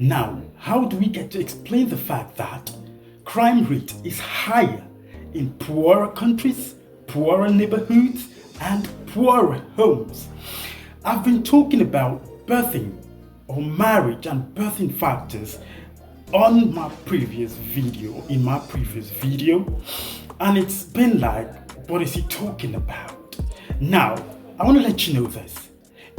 Now, how do we get to explain the fact that crime rate is higher in poorer countries, poorer neighborhoods, and poorer homes? I've been talking about birthing or marriage and birthing factors on my previous video, and it's been like, what is he talking about? Now, I want to let you know this.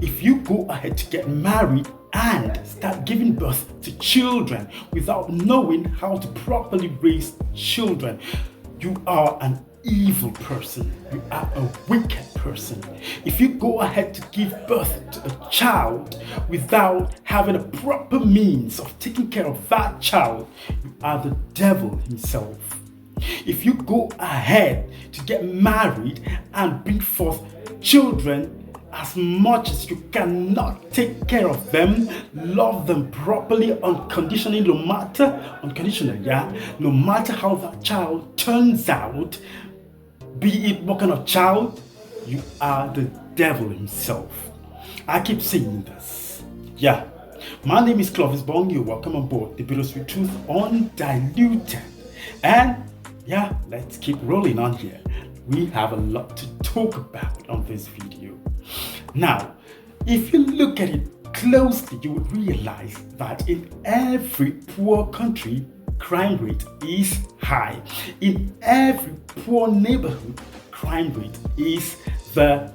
If you go ahead to get married and start giving birth to children without knowing how to properly raise children, you are an evil person. You are a wicked person. If you go ahead to give birth to a child without having a proper means of taking care of that child, you are the devil himself. If you go ahead to get married and bring forth children, as much as you cannot take care of them, love them properly, unconditionally, no matter how that child turns out, be it what kind of child, you are the devil himself. I keep saying this. Yeah. My name is Clovis Bong. You're welcome on board the Bittersweet Truth Undiluted. And yeah, let's keep rolling on here. We have a lot to talk about on this video. Now, if you look at it closely, you would realize that in every poor country, crime rate is high. In every poor neighborhood, crime rate is the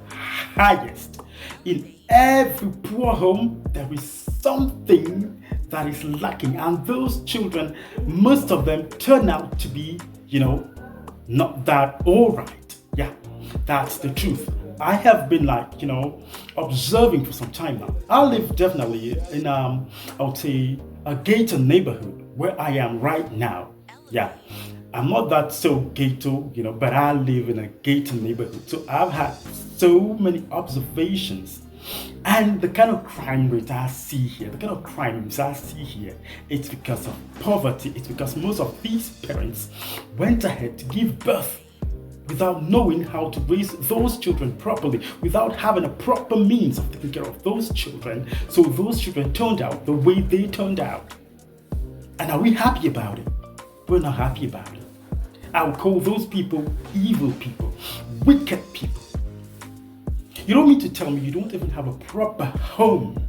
highest. In every poor home, there is something that is lacking, and those children, most of them turn out to be, not that all right. Yeah, that's the truth. I have been observing for some time now. I live definitely in I would say a ghetto neighborhood where I am right now. Yeah, I'm not that so ghetto, but I live in a ghetto neighborhood. So I've had so many observations, and the kind of crime rate I see here, it's because of poverty. It's because most of these parents went ahead to give birth without knowing how to raise those children properly, without having a proper means of taking care of those children. So those children turned out the way they turned out. And are we happy about it? We're not happy about it. I would call those people evil people, wicked people. You don't mean to tell me you don't even have a proper home.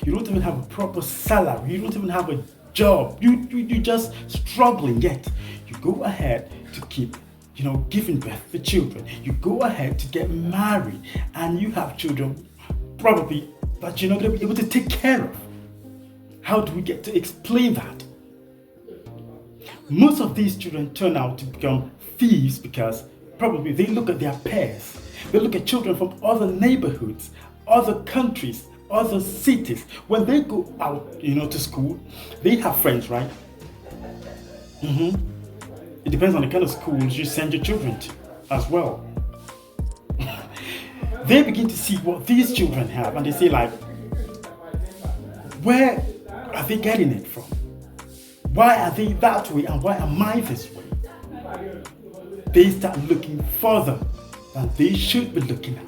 You don't even have a proper salary. You don't even have a job. You're just struggling, yet you go ahead to keep giving birth to children. You go ahead to get married and you have children probably that you're not going to be able to take care of. How do we get to explain that? Most of these children turn out to become thieves because probably they look at their peers. They look at children from other neighborhoods, other countries, other cities. When they go out, to school, they have friends, right? It depends on the kind of schools you send your children to as well. They begin to see what these children have and they say where are they getting it from? Why are they that way and why am I this way? They start looking further than they should be looking at.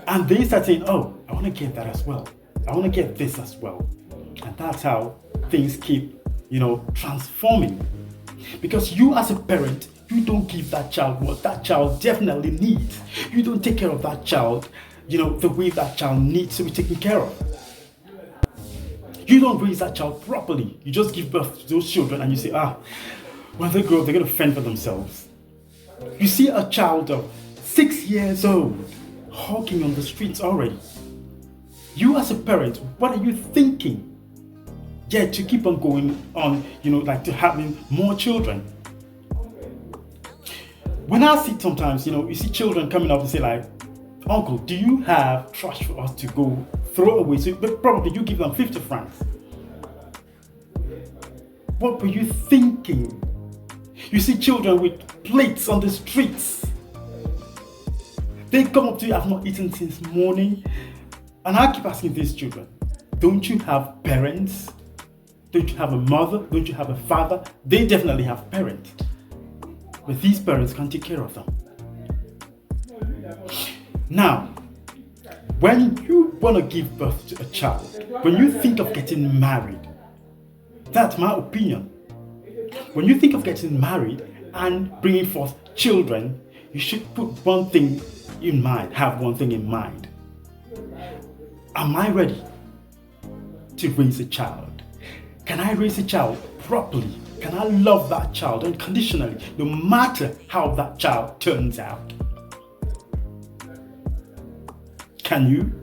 And they start saying, oh, I want to get that as well. I want to get this as well. And that's how things keep, transforming. Because you as a parent, you don't give that child what that child definitely needs. You don't take care of that child, the way that child needs to be taken care of. You don't raise that child properly. You just give birth to those children and you say, when they grow up, they're going to fend for themselves. You see a child of 6 years old hawking on the streets already. You as a parent, what are you thinking? Yet to keep on going on, to having more children. When I see sometimes, you see children coming up and say Uncle, do you have trash for us to go throw away? So probably you give them 50 francs. What were you thinking? You see children with plates on the streets. They come up to you, I've not eaten since morning. And I keep asking these children, don't you have parents? Don't you have a mother? Don't you have a father? They definitely have parents. But these parents can't take care of them. Now, when you want to give birth to a child, when you think of getting married, That's my opinion. When you think of getting married and bringing forth children, you should put one thing in mind, have one thing in mind. Am I ready to raise a child? Can I raise a child properly? Can I love that child unconditionally, no matter how that child turns out? Can you?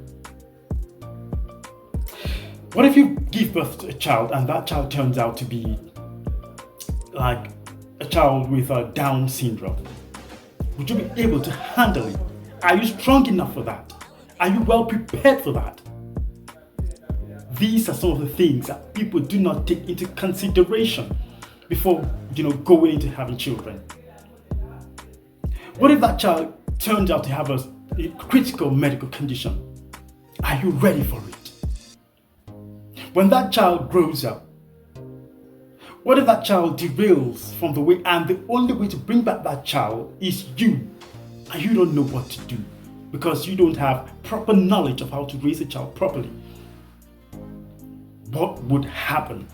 What if you give birth to a child and that child turns out to be like a child with a Down syndrome? Would you be able to handle it? Are you strong enough for that? Are you well prepared for that? These are some of the things that people do not take into consideration before, going into having children. What if that child turns out to have a critical medical condition? Are you ready for it? When that child grows up, what if that child derails from the way, and the only way to bring back that child is you, and you don't know what to do because you don't have proper knowledge of how to raise a child properly? What would happen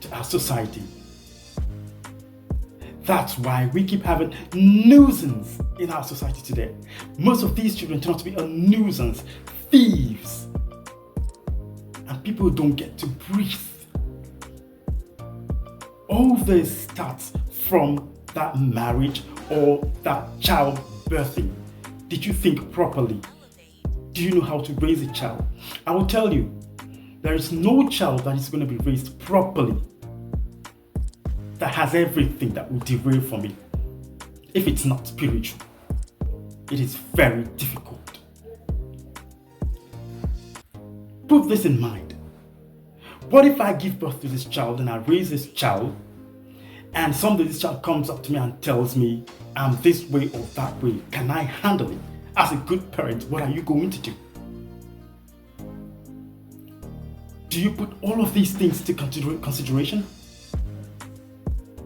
to our society? That's why we keep having nuisance in our society today. Most of these children turn out to be a nuisance, thieves, and people don't get to breathe. All this starts from that marriage or that child birthing. Did you think properly? Do you know how to raise a child? I will tell you, there is no child that is going to be raised properly that has everything that will derail from it. If it's not spiritual, it is very difficult. Put this in mind. What if I give birth to this child and I raise this child, and someday this child comes up to me and tells me I'm this way or that way? Can I handle it? As a good parent, what are you going to do? Do you put all of these things into consideration?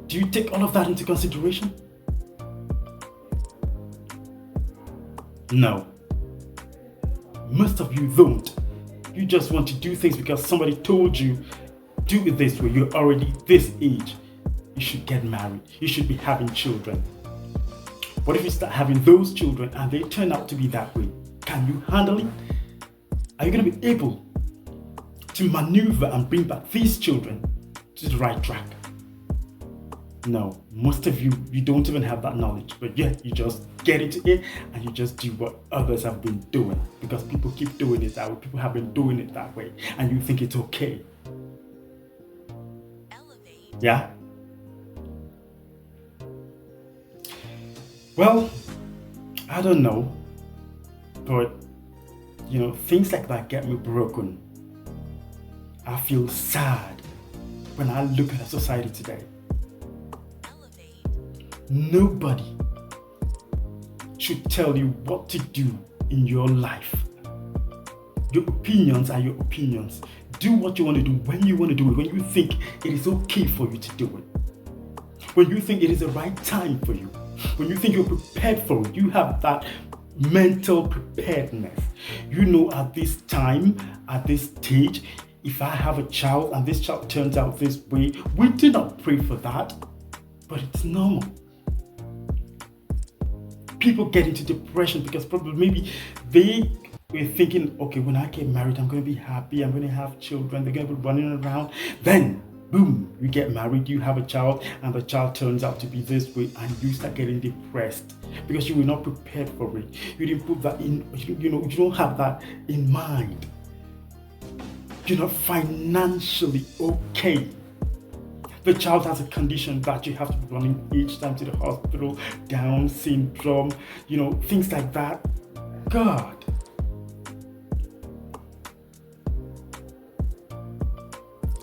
Do you take all of that into consideration? No. Most of you don't. You just want to do things because somebody told you, do it this way. You're already this age. You should get married. You should be having children. What if you start having those children and they turn out to be that way? Can you handle it? Are you going to be able to maneuver and bring back these children to the right track? No, most of you don't even have that knowledge, but yeah, you just get into it and you just do what others have been doing because people keep doing it that way. People have been doing it that way and you think it's okay. Yeah? Well, I don't know, but things like that get me broken. I feel sad when I look at our society today. Nobody should tell you what to do in your life. Your opinions are your opinions. Do what you want to do when you want to do it, when you think it is okay for you to do it. When you think it is the right time for you. When you think you're prepared for it, you have that mental preparedness. You know, at this time, at this stage, if I have a child and this child turns out this way, we do not pray for that, but it's normal. People get into depression because probably maybe they were thinking, okay, when I get married, I'm going to be happy, I'm going to have children, they're going to be running around. Then, boom, you get married, you have a child, and the child turns out to be this way, and you start getting depressed because you were not prepared for it. You didn't put that in, you don't have that in mind. You're not financially okay. The child has a condition that you have to be running each time to the hospital, Down syndrome, things like that. God.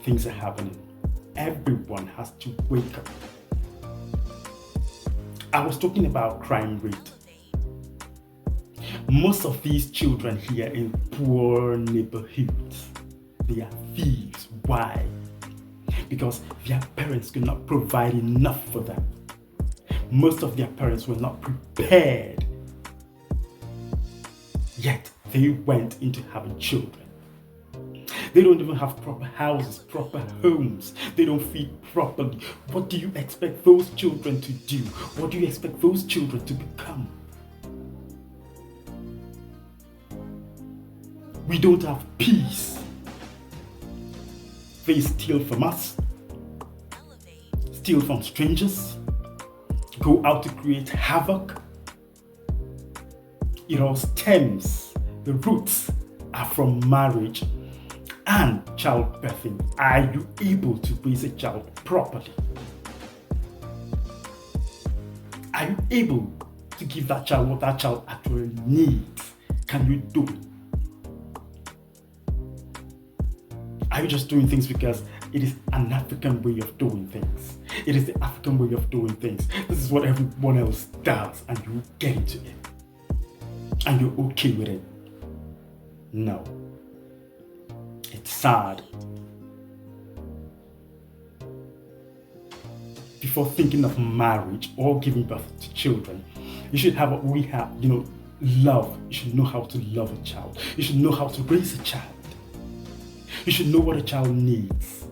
Things are happening. Everyone has to wake up. I was talking about crime rate. Most of these children here in poor neighborhoods, they are thieves. Why? Because their parents could not provide enough for them. Most of their parents were not prepared. Yet they went into having children. They don't even have proper houses, proper homes. They don't feed properly. What do you expect those children to do? What do you expect those children to become? We don't have peace. They steal from us, steal from strangers, go out to create havoc. It all stems, the roots are from marriage and childbirthing. Are you able to raise a child properly? Are you able to give that child what that child actually needs? Can you do it? Are you just doing things because it is an African way of doing things? It is the African way of doing things. This is what everyone else does, and you get into it. And you're okay with it. No. It's sad. Before thinking of marriage or giving birth to children, you should have what we have, love. You should know how to love a child. You should know how to raise a child. You should know what a child needs.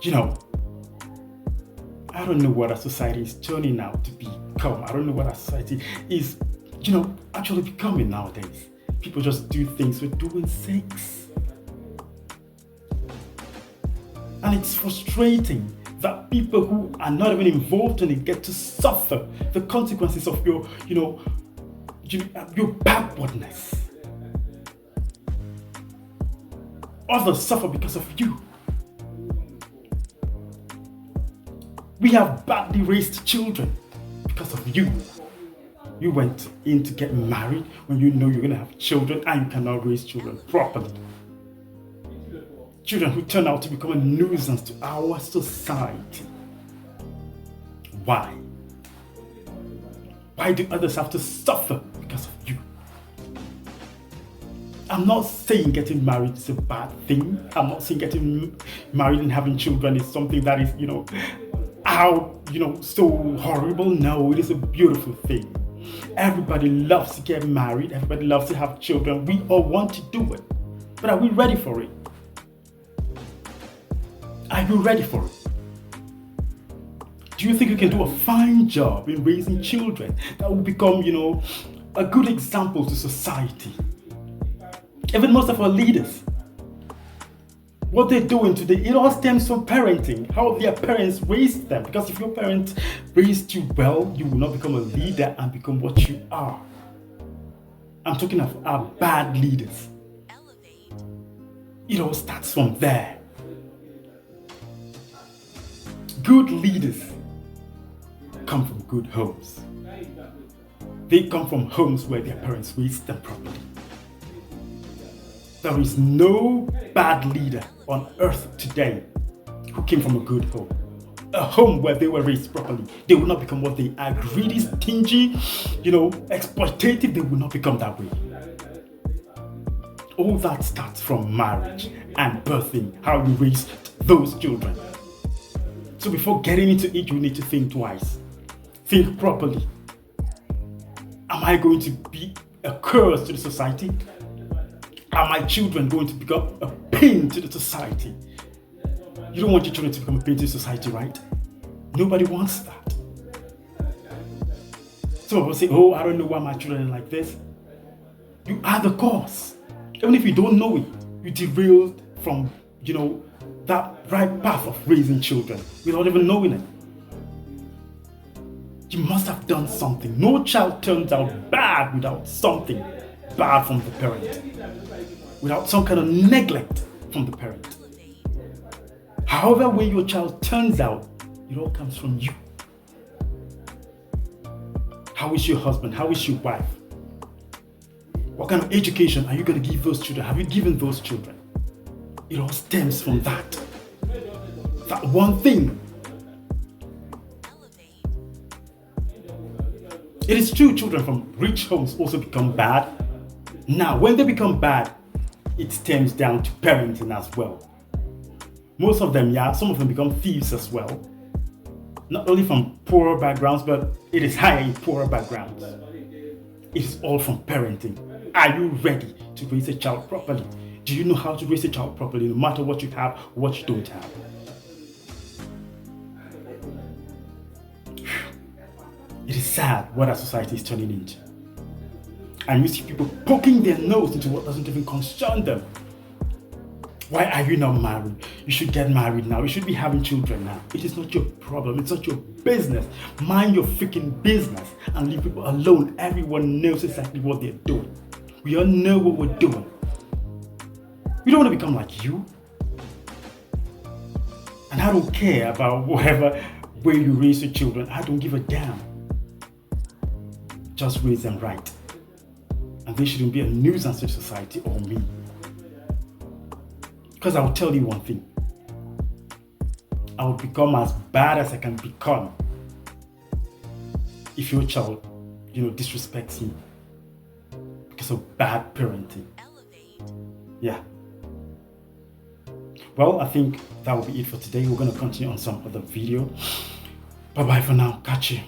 I don't know what our society is turning out to become. I don't know what our society is, actually becoming nowadays. People just do things for doing sakes. And it's frustrating that people who are not even involved in it get to suffer the consequences of your backwardness. Others suffer because of you. We have badly raised children because of you. You went in to get married when you know you're going to have children and you cannot raise children properly. Children who turn out to become a nuisance to our society. Why? Why do others have to suffer because of you? I'm not saying getting married is a bad thing. I'm not saying getting married and having children is something that is, so horrible. No, it is a beautiful thing. Everybody loves to get married. Everybody loves to have children. We all want to do it. But are we ready for it? Are you ready for it? Do you think you can do a fine job in raising children that will become, a good example to society? Even most of our leaders, what they're doing today, it all stems from parenting, how their parents raised them. Because if your parents raised you well, you will not become a leader and become what you are. I'm talking of our bad leaders. It all starts from there. Good leaders come from good homes. They come from homes where their parents raised them properly. There is no bad leader on earth today who came from a good home. A home where they were raised properly. They will not become what they are. Greedy, stingy, exploitative. They will not become that way. All that starts from marriage and birthing, how you raise those children. So before getting into it, you need to think twice. Think properly. Am I going to be a curse to the society? Are my children going to become a pain to the society? You don't want your children to become a pain to society, right? Nobody wants that. Some people say, I don't know why my children are like this. You are the cause. Even if you don't know it, you derailed from, that right path of raising children without even knowing it. You must have done something. No child turns out bad without something bad from the parent. Without some kind of neglect from the parent. However way your child turns out, it all comes from you. How is your husband? How is your wife? What kind of education are you going to give those children? Have you given those children? It all stems from that. That one thing. It is true children from rich homes also become bad. Now, when they become bad, it stems down to parenting as well. Most of them, some of them become thieves as well. Not only from poorer backgrounds, but it is higher in poorer backgrounds. It is all from parenting. Are you ready to raise a child properly? Do you know how to raise a child properly, no matter what you have or what you don't have? It is sad what our society is turning into. And you see people poking their nose into what doesn't even concern them. Why are you not married? You should get married now. You should be having children now. It is not your problem. It's not your business. Mind your freaking business and leave people alone. Everyone knows exactly what they're doing. We all know what we're doing. We don't want to become like you. And I don't care about whatever way you raise your children. I don't give a damn. Just raise them right. And they shouldn't be a nuisance to society or me. Because I'll tell you one thing. I will become as bad as I can become if your child, disrespects me because of bad parenting. Yeah. Well, I think that will be it for today. We're going to continue on some other video. Bye-bye for now. Catch you.